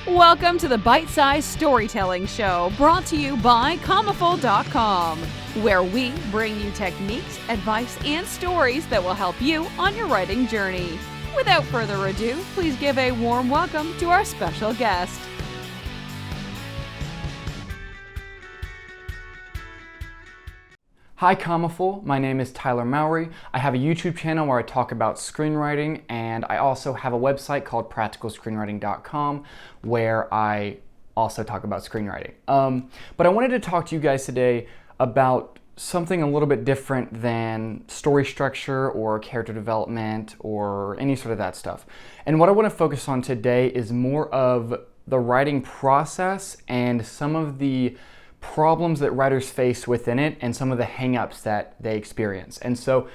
Welcome to the Bite-Sized Storytelling Show, brought to you by Commaful.com, where we bring you techniques, advice, and stories that will help you on your writing journey. Without further ado, please give a warm welcome to our special guest. Hi Commaful, my name is Tyler Mowery. I have a YouTube channel where I talk about screenwriting, and I also have a website called practicalscreenwriting.com where I also talk about screenwriting. But I wanted to talk to you guys today about something a little bit different than story structure or character development or any sort of that stuff. And what I want to focus on today is more of the writing process and some of the problems that writers face within it and some of the hang-ups that they experience. And so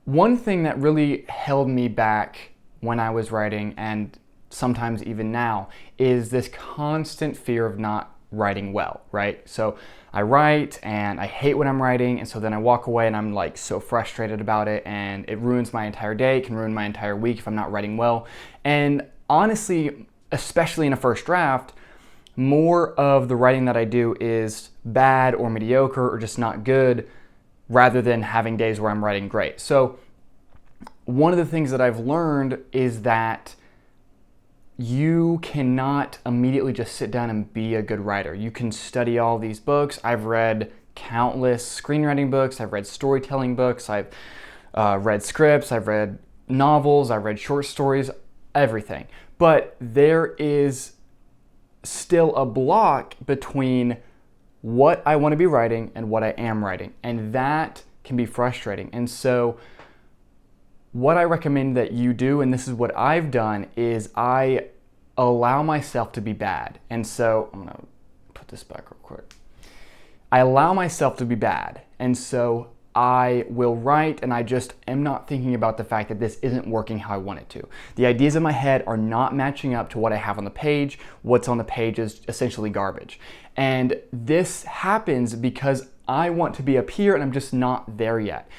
one thing that really held me back when I was writing, and sometimes even now, is this constant fear of not writing well, right? So I write and I hate what I'm writing, and so then I walk away and I'm like so frustrated about it, and it ruins my entire day, it can ruin my entire week if I'm not writing well. And honestly, especially in a first draft, more of the writing that I do is bad or mediocre or just not good, rather than having days where I'm writing great. So one of the things that I've learned is that you cannot immediately just sit down and be a good writer. You can study all these books. I've read countless screenwriting books. I've read storytelling books. I've read scripts. I've read novels. I've read short stories, everything. But there is still a block between what I want to be writing and what I am writing, and that can be frustrating. And so what I recommend that you do, and this is what I've done, is I allow myself to be bad. And so I'm gonna put this back real quick. I allow myself to be bad, and so I will write and I just am not thinking about the fact that this isn't working how I want it to. The ideas in my head are not matching up to what I have on the page. What's on the page is essentially garbage. And this happens because I want to be up here and I'm just not there yet.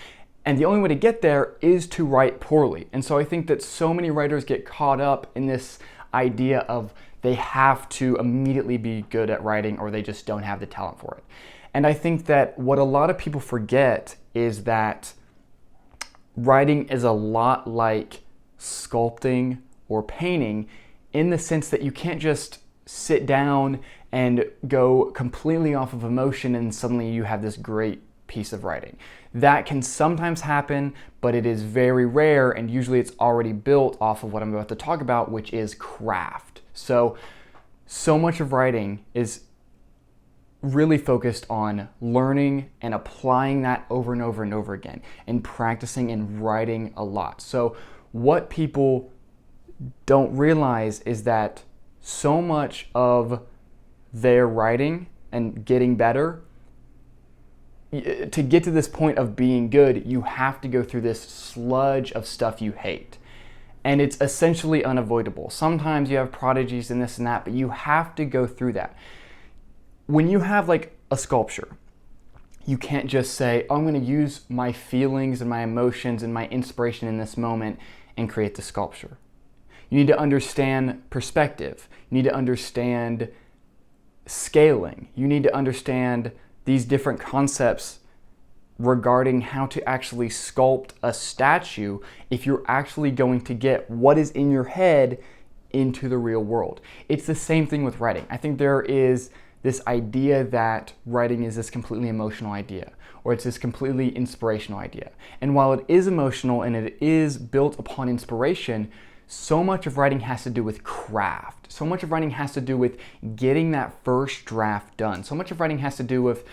And the only way to get there is to write poorly. And so I think that so many writers get caught up in this idea of they have to immediately be good at writing or they just don't have the talent for it. And I think that what a lot of people forget is that writing is a lot like sculpting or painting, in the sense that you can't just sit down and go completely off of emotion and suddenly you have this great piece of writing. That can sometimes happen, but it is very rare, and usually it's already built off of what I'm about to talk about, which is craft. So much of writing is really focused on learning and applying that over and over and over again, and practicing and writing a lot. So what people don't realize is that so much of their writing and getting better, to get to this point of being good, you have to go through this sludge of stuff you hate. And it's essentially unavoidable. Sometimes you have prodigies and this and that, but you have to go through that. When you have like a sculpture, you can't just say, oh, I'm going to use my feelings and my emotions and my inspiration in this moment and create the sculpture. You need to understand perspective. You need to understand scaling. You need to understand these different concepts regarding how to actually sculpt a statue if you're actually going to get what is in your head into the real world. It's the same thing with writing. I think there is this idea that writing is this completely emotional idea, or it's this completely inspirational idea. And while it is emotional and it is built upon inspiration, so much of writing has to do with craft. So much of writing has to do with getting that first draft done. So much of writing has to do with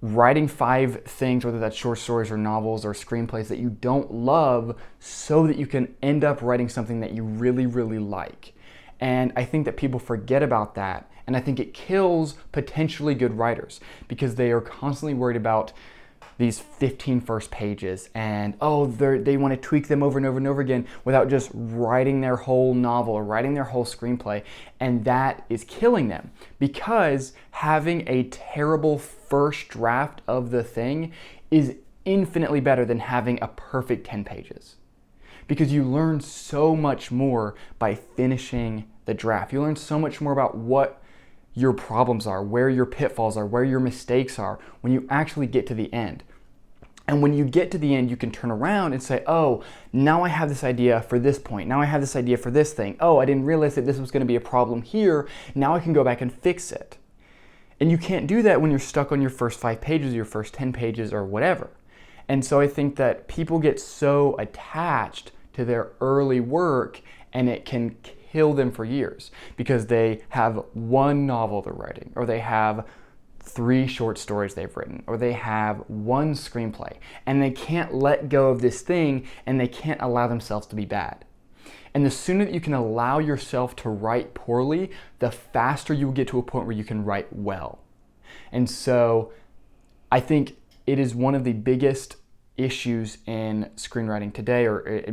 writing 5 things, whether that's short stories or novels or screenplays, that you don't love, so that you can end up writing something that you really, really like. And I think that people forget about that. And I think it kills potentially good writers, because they are constantly worried about these 15 first pages and they want to tweak them over and over and over again without just writing their whole novel or writing their whole screenplay. And that is killing them, because having a terrible first draft of the thing is infinitely better than having a perfect 10 pages. because you learn so much more by finishing the draft. You learn so much more about what your problems are, where your pitfalls are, where your mistakes are when you actually get to the end. And when you get to the end, you can turn around and say, oh, now I have this idea for this point. Now I have this idea for this thing. Oh, I didn't realize that this was going to be a problem here. Now I can go back and fix it. And you can't do that when you're stuck on your first 5 pages, your first 10 pages, or whatever. And so I think that people get so attached to their early work, and it can kill them for years because they have one novel they're writing, or they have 3 short stories they've written, or they have 1 screenplay, and they can't let go of this thing, and they can't allow themselves to be bad. And the sooner that you can allow yourself to write poorly, the faster you will get to a point where you can write well. And so I think it is one of the biggest issues in screenwriting today, or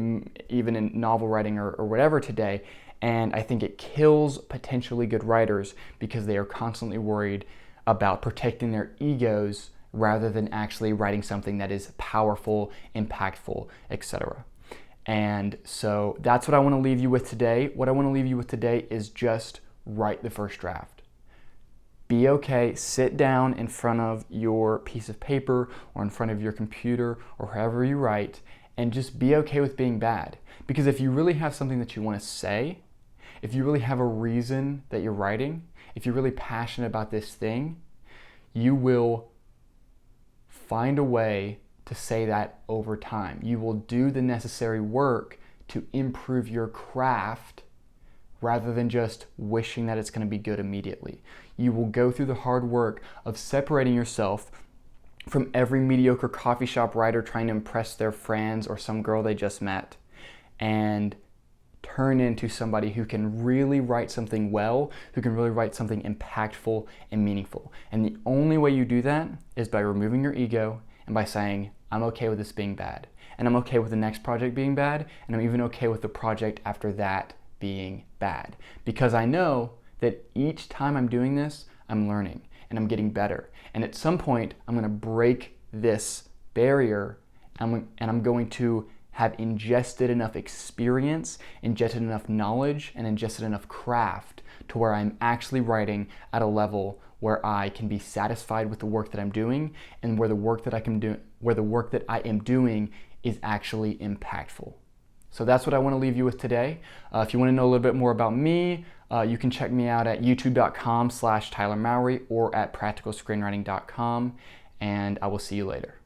even in novel writing or whatever today. And I think it kills potentially good writers because they are constantly worried about protecting their egos rather than actually writing something that is powerful, impactful, etc. And so that's what I want to leave you with today. What I want to leave you with today is just write the first draft. Be okay, sit down in front of your piece of paper or in front of your computer or wherever you write, and just be okay with being bad. Because if you really have something that you want to say, if you really have a reason that you're writing, if you're really passionate about this thing, you will find a way to say that over time. You will do the necessary work to improve your craft rather than just wishing that it's going to be good immediately. You will go through the hard work of separating yourself from every mediocre coffee shop writer trying to impress their friends or some girl they just met, and turn into somebody who can really write something well, who can really write something impactful and meaningful. And the only way you do that is by removing your ego and by saying, I'm okay with this being bad. And I'm okay with the next project being bad. And I'm even okay with the project after that being bad. Because I know that each time I'm doing this, I'm learning and I'm getting better. And at some point, I'm going to break this barrier, and I'm going to have ingested enough experience, ingested enough knowledge, and ingested enough craft to where I'm actually writing at a level where I can be satisfied with the work that I'm doing, and where the work that I am doing is actually impactful. So that's what I want to leave you with today. If you want to know a little bit more about me, you can check me out at youtube.com/Tyler Mowery or at practicalscreenwriting.com, and I will see you later.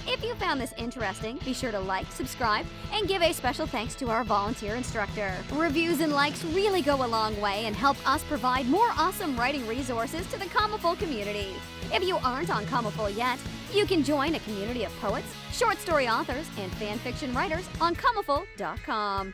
If you found this interesting, be sure to like, subscribe, and give a special thanks to our volunteer instructor. Reviews and likes really go a long way and help us provide more awesome writing resources to the Commaful community. If you aren't on Commaful yet, you can join a community of poets, short story authors, and fan fiction writers on Commaful.com.